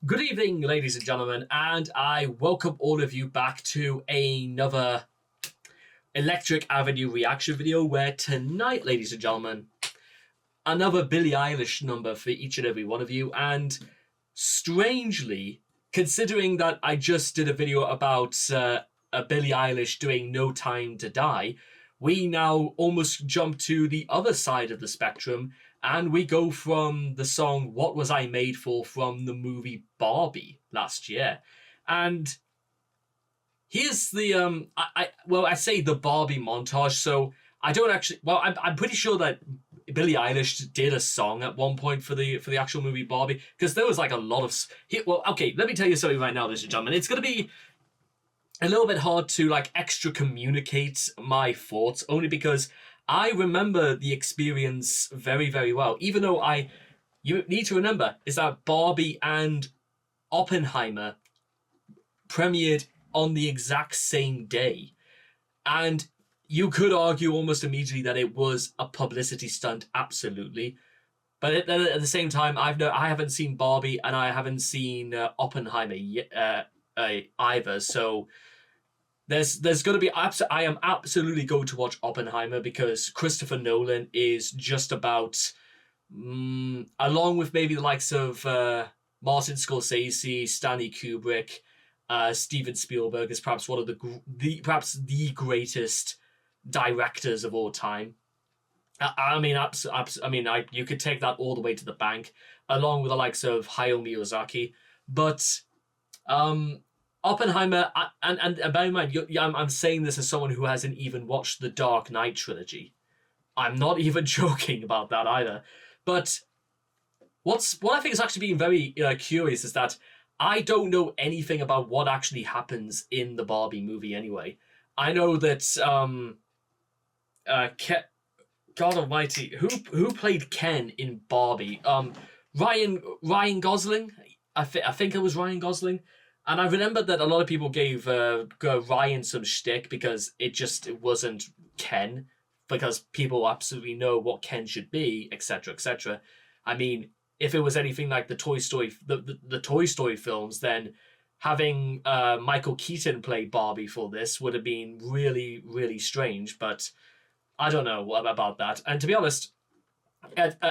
Good evening, ladies and gentlemen, and I welcome all of you back to another Electric Avenue reaction video where tonight, ladies and gentlemen, another Billie Eilish number for each and every one of you. And strangely, considering that I just did a video about Billie Eilish doing No Time to Die, we now almost jump to the other side of the spectrum and we go from the song What Was I Made For from the movie Barbie last year. And here's the I say the Barbie montage, so I don't actually I'm pretty sure that Billie Eilish did a song at one point for the actual movie Barbie, because there was like a lot of okay, let me tell you something right now, ladies and gentlemen. It's gonna be a little bit hard to like extra communicate my thoughts, only because I remember the experience very, very well. Even though you need to remember is that Barbie and Oppenheimer premiered on the exact same day. And you could argue almost immediately that it was a publicity stunt, absolutely. But at the same time, I haven't seen Barbie and I haven't seen Oppenheimer either. So there's going to be I am absolutely going to watch Oppenheimer because Christopher Nolan is just about, along with maybe the likes of Martin Scorsese, Stanley Kubrick, Steven Spielberg is perhaps one of the greatest directors of all time. You could take that all the way to the bank, along with the likes of Hayao Miyazaki. But Oppenheimer, and bear in mind, I'm saying this as someone who hasn't even watched the Dark Knight trilogy. I'm not even joking about that either. But what I think is actually being very curious is that I don't know anything about what actually happens in the Barbie movie anyway. I know that God Almighty, who played Ken in Barbie? Ryan Gosling. I think it was Ryan Gosling. And I remember that a lot of people gave Ryan some shtick because it wasn't Ken, because people absolutely know what Ken should be, etc., etc. I mean, if it was anything like the Toy Story, the Toy Story films, then having Michael Keaton play Barbie for this would have been really, really strange. But I don't know about that. And to be honest,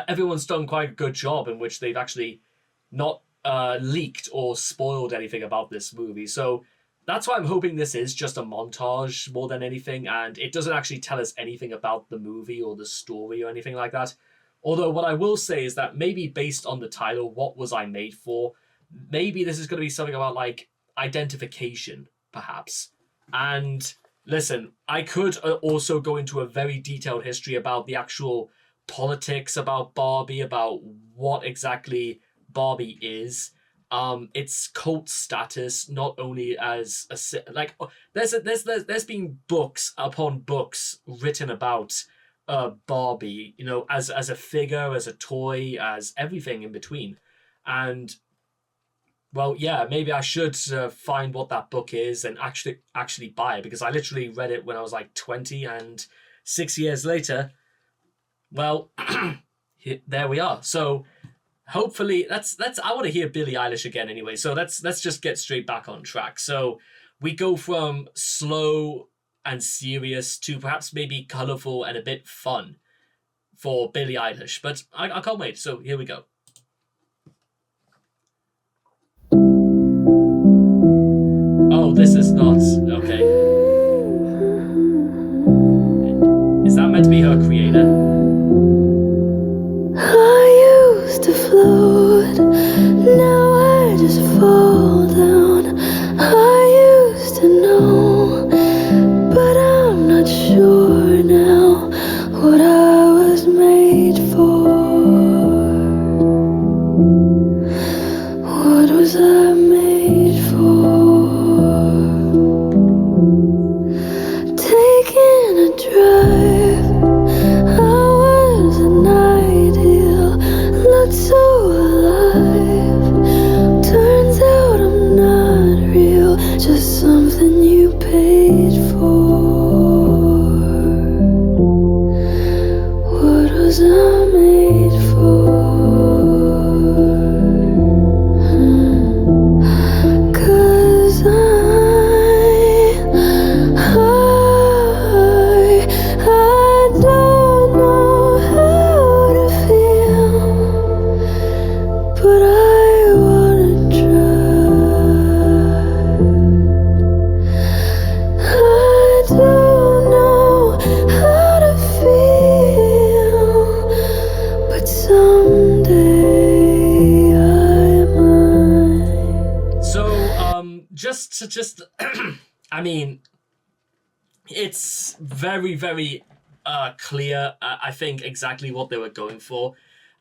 everyone's done quite a good job in which they've actually not leaked or spoiled anything about this movie. So that's why I'm hoping this is just a montage more than anything, and it doesn't actually tell us anything about the movie or the story or anything like that. Although what I will say is that maybe based on the title, What Was I Made For, maybe this is going to be something about like identification, perhaps. And listen, I could also go into a very detailed history about the actual politics about Barbie, about what exactly Barbie is, its cult status, not only as there's been books upon books written about Barbie, as a figure, as a toy, as everything in between. And well, yeah, maybe I should find what that book is and actually buy it, because I literally read it when I was like 20, and 6 years later, well, there we are. So hopefully I want to hear Billie Eilish again anyway. So let's just get straight back on track. So we go from slow and serious to perhaps maybe colorful and a bit fun for Billie Eilish. But I can't wait. So here we go. Oh, this is not okay. Is that meant to be her creator? I used to float, now I just fall down. I used to know, but I'm not sure now what I was made for. What was I made for? Taking a drive, I was an ideal, looked so alive. Turns out I'm not real, just something you paid for. What was I made for? just I mean, it's very, very clear, I think, exactly what they were going for.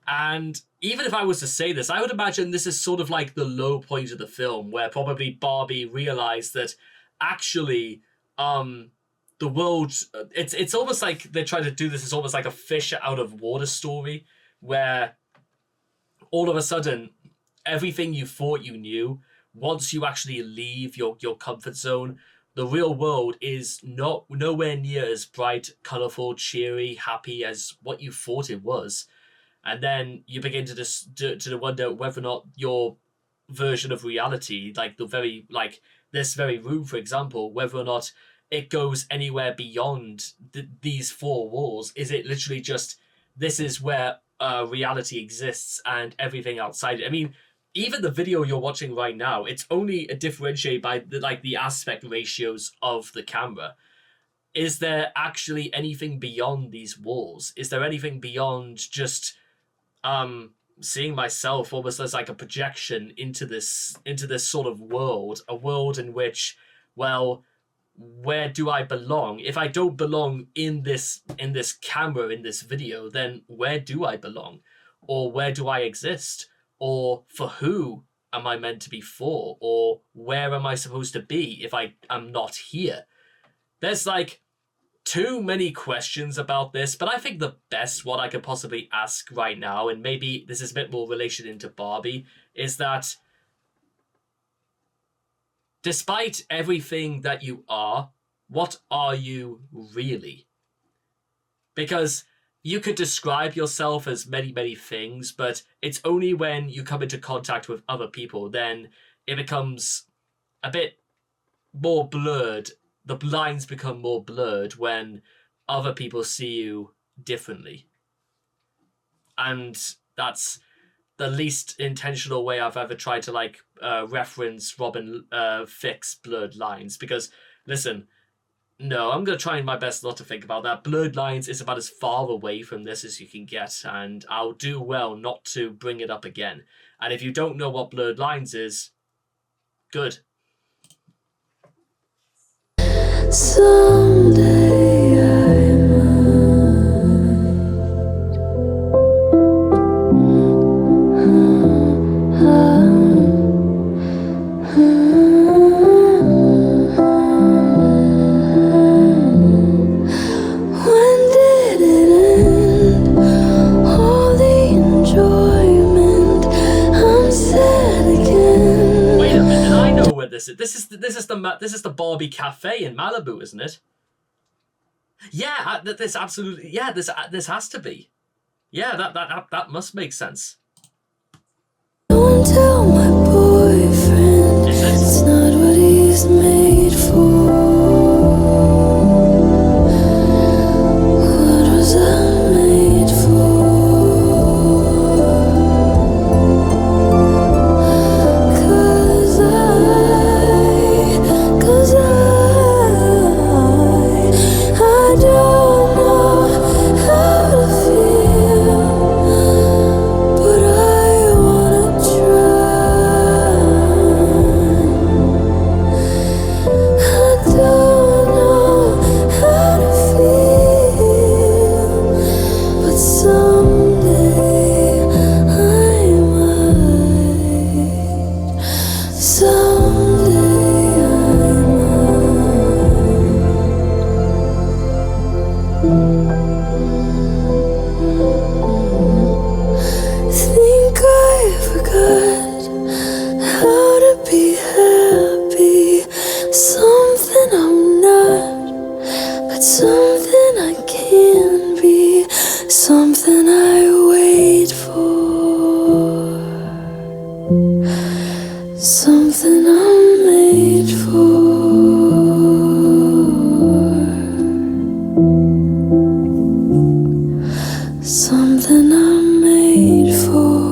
And even if I was to say this, I would imagine this is sort of like the low point of the film, where probably Barbie realized that actually the world, it's almost like they're trying to do this as almost like a fish out of water story, where all of a sudden everything you thought you knew, once you actually leave your comfort zone, the real world is not nowhere near as bright, colorful, cheery, happy as what you thought it was. And then you begin to just to wonder whether or not your version of reality, like this very room, for example, whether or not it goes anywhere beyond these four walls. Is it literally just this is where reality exists and everything outside? I mean, even the video you're watching right now, it's only differentiated by the aspect ratios of the camera. Is there actually anything beyond these walls? Is there anything beyond just seeing myself almost as like a projection into this sort of world, a world in which, well, where do I belong? If I don't belong in this camera, in this video, then where do I belong? Or where do I exist? Or for who am I meant to be for? Or where am I supposed to be if I am not here? There's like too many questions about this, but I think the best one I could possibly ask right now, and maybe this is a bit more relation into Barbie, is that despite everything that you are, what are you really? Because you could describe yourself as many, many things, but it's only when you come into contact with other people then it becomes a bit more blurred. The lines become more blurred when other people see you differently. And that's the least intentional way I've ever tried to reference Robin Thicke's blurred lines. Because, listen, no, I'm going to try my best not to think about that. Blurred lines is about as far away from this as you can get, and I'll do well not to bring it up again. And if you don't know what blurred lines is, good. Someday I When did it end? All the enjoyment. I'm sad again. Wait a minute, I know where this is. This is the Barbie Cafe in Malibu, isn't it? Yeah, this absolutely. Yeah, this has to be. Yeah, that must make sense. Don't tell my boyfriend it's not what he's made for. What was I made for? 'Cause I don't know how to feel, but I wanna try. I don't know how to feel, but someday I might. Someday I think I forgot how to be happy. Something I'm not, but something I can be. Something I wait for. Something I'm made for. Something I'm made for.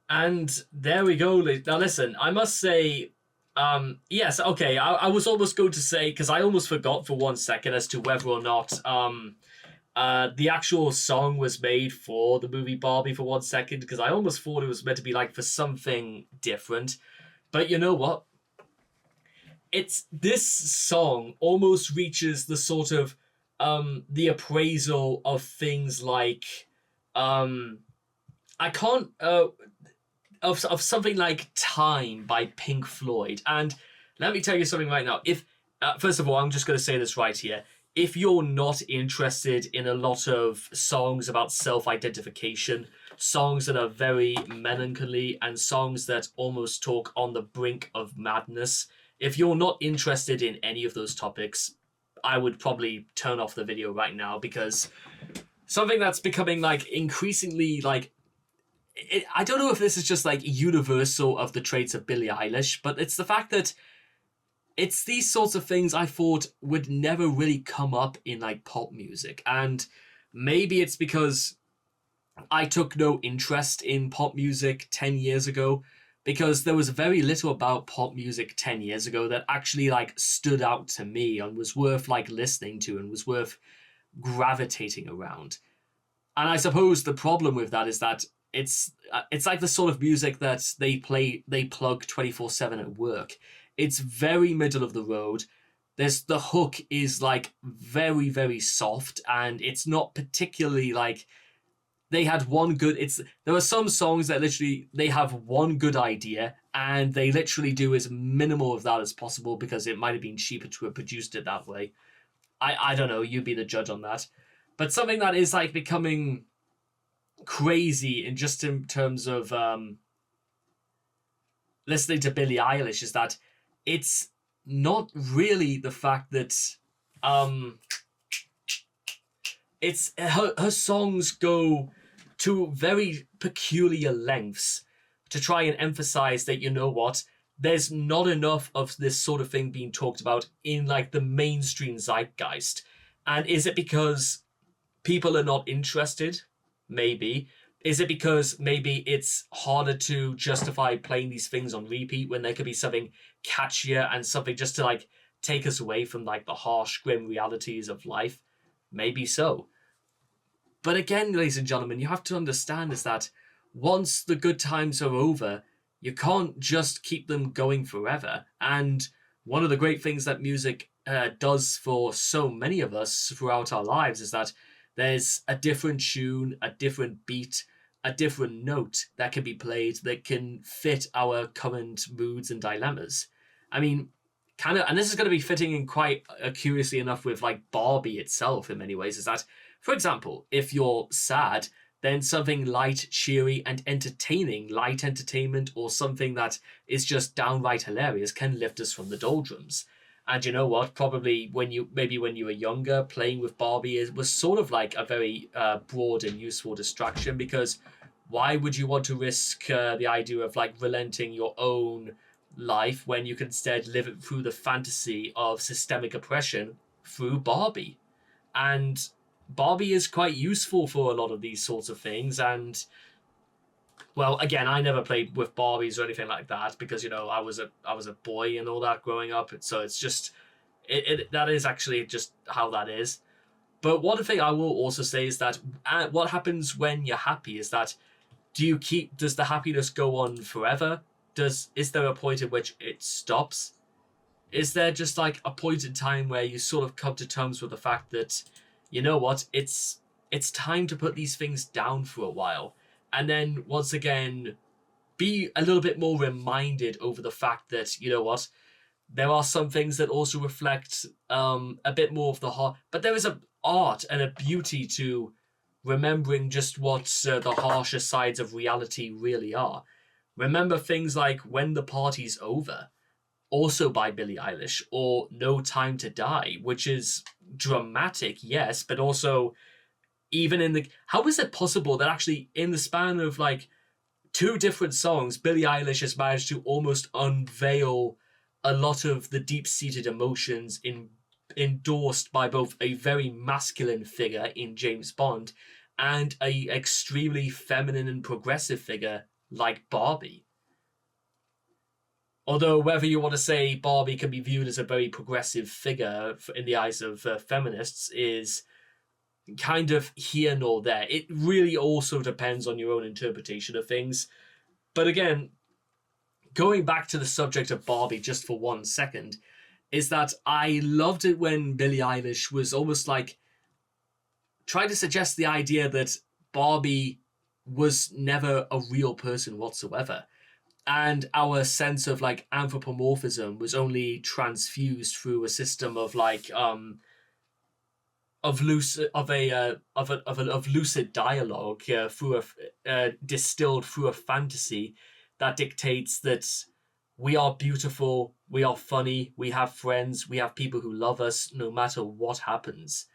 And there we go. Now listen, I must say, yes, okay, I was almost going to say, because I almost forgot for 1 second as to whether or not The actual song was made for the movie Barbie for 1 second because I almost thought it was meant to be like for something different. But you know what? It's this song almost reaches the sort of the appraisal of things like I can't of something like Time by Pink Floyd. And let me tell you something right now. If first of all, I'm just going to say this right here. If you're not interested in a lot of songs about self-identification, songs that are very melancholy, and songs that almost talk on the brink of madness, if you're not interested in any of those topics, I would probably turn off the video right now, because something that's becoming like increasingly like I don't know if this is just like universal of the traits of Billie Eilish, but it's the fact that it's these sorts of things I thought would never really come up in like pop music. And maybe it's because I took no interest in pop music 10 years ago, because there was very little about pop music 10 years ago that actually like stood out to me and was worth like listening to and was worth gravitating around. And I suppose the problem with that is that it's like the sort of music that they plug 24/7 at work. It's very middle of the road. The hook is like very, very soft, and it's not particularly like they had one good. There are some songs that literally they have one good idea and they literally do as minimal of that as possible because it might have been cheaper to have produced it that way. I don't know. You be the judge on that. But something that is like becoming crazy in terms of listening to Billie Eilish is that it's not really the fact that it's her songs go to very peculiar lengths to try and emphasize that, you know what, there's not enough of this sort of thing being talked about in like the mainstream zeitgeist. And is it because people are not interested? Maybe. Is it because maybe it's harder to justify playing these things on repeat when there could be something catchier and something just to like take us away from like the harsh, grim realities of life? Maybe so. But again, ladies and gentlemen, you have to understand is that once the good times are over, you can't just keep them going forever. And one of the great things that music does for so many of us throughout our lives is that there's a different tune, a different beat, a different note that can be played that can fit our current moods and dilemmas. I mean, kind of, and this is going to be fitting in quite curiously enough with like Barbie itself in many ways, is that, for example, if you're sad, then something light, cheery, and entertaining, light entertainment, or something that is just downright hilarious can lift us from the doldrums. And you know what? Probably when you were younger, playing with Barbie was sort of like a very broad and useful distraction, because why would you want to risk the idea of like relenting your own life when you can instead live it through the fantasy of systemic oppression through Barbie? And Barbie is quite useful for a lot of these sorts of things. And well, again, I never played with Barbies or anything like that because, you know, I was a boy and all that growing up. So it's just that is actually just how that is. But one thing I will also say is that what happens when you're happy is that does the happiness go on forever? Is there a point at which it stops? Is there just like a point in time where you sort of come to terms with the fact that, you know what, it's time to put these things down for a while, and then once again be a little bit more reminded over the fact that, you know what, there are some things that also reflect a bit more of the heart, but there is a art and a beauty to remembering just what the harsher sides of reality really are. Remember things like When the Party's Over, also by Billie Eilish, or No Time to Die, which is dramatic, yes, but also even in the... How is it possible that actually in the span of like 2 different songs, Billie Eilish has managed to almost unveil a lot of the deep-seated emotions endorsed by both a very masculine figure in James Bond and a extremely feminine and progressive figure like Barbie? Although whether you want to say Barbie can be viewed as a very progressive figure in the eyes of feminists is kind of here nor there. It really also depends on your own interpretation of things. But again, going back to the subject of Barbie just for 1 second, is that I loved it when Billie Eilish was almost like trying to suggest the idea that Barbie was never a real person whatsoever. And our sense of like anthropomorphism was only transfused through a system of like of lucid dialogue through a distilled through a fantasy that dictates that we are beautiful, we are funny, we have friends, we have people who love us no matter what happens.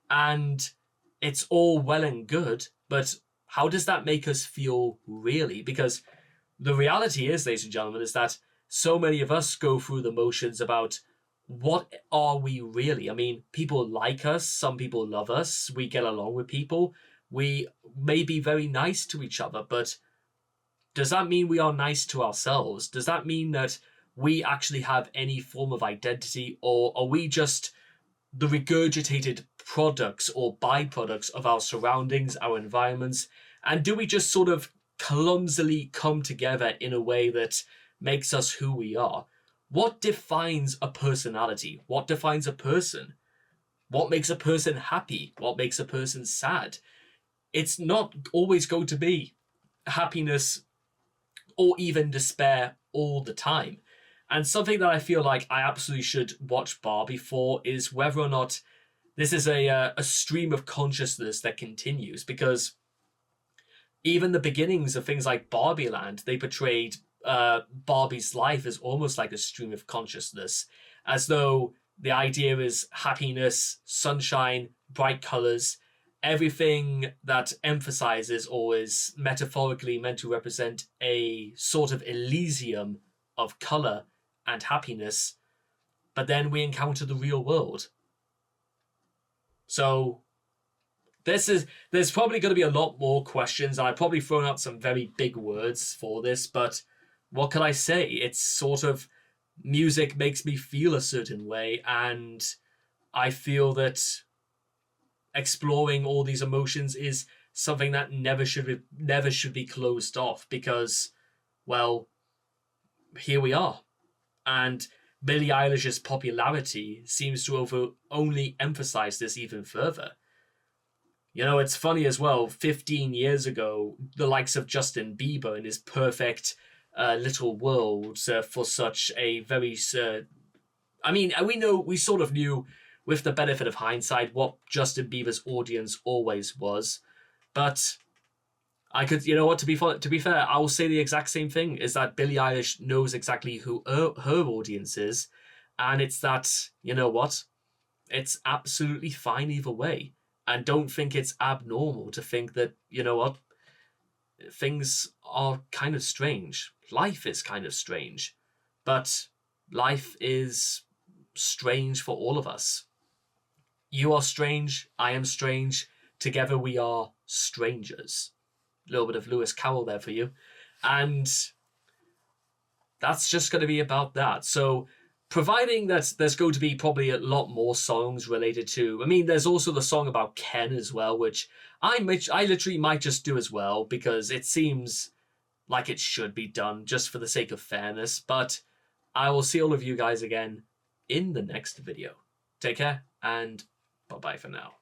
And it's all well and good, but how does that make us feel really? Because the reality is, ladies and gentlemen, is that so many of us go through the motions about what are we really? I mean, people like us, some people love us, we get along with people, we may be very nice to each other, but does that mean we are nice to ourselves? Does that mean that we actually have any form of identity, or are we just the regurgitated products or byproducts of our surroundings, our environments? And do we just sort of clumsily come together in a way that makes us who we are? What defines a personality? What defines a person? What makes a person happy? What makes a person sad? It's not always going to be happiness or even despair all the time. And something that I feel like I absolutely should watch Barbie for is whether or not this is a stream of consciousness that continues, because even the beginnings of things like Barbie Land, they portrayed Barbie's life as almost like a stream of consciousness, as though the idea is happiness, sunshine, bright colors, everything that emphasizes or is metaphorically meant to represent a sort of elysium of color and happiness. But then we encounter the real world. So there's probably going to be a lot more questions, and I've probably thrown out some very big words for this, but what can I say? It's sort of, music makes me feel a certain way, and I feel that exploring all these emotions is something that never should be closed off, because, well, here we are. And Billie Eilish's popularity seems to have only emphasized this even further. You know, it's funny as well, 15 years ago, the likes of Justin Bieber and his perfect little world for such a very... I mean, we sort of knew with the benefit of hindsight what Justin Bieber's audience always was. But I could, you know what, to be fair, I will say the exact same thing, is that Billie Eilish knows exactly who her audience is. And it's that, you know what, it's absolutely fine either way. And don't think it's abnormal to think that, you know what, things are kind of strange. Life is kind of strange. But life is strange for all of us. You are strange, I am strange, together we are strangers. A little bit of Lewis Carroll there for you. And that's just going to be about that. So, providing that there's going to be probably a lot more songs related to... I mean, there's also the song about Ken as well, which I literally might just do as well, because it seems like it should be done just for the sake of fairness. But I will see all of you guys again in the next video. Take care, and bye-bye for now.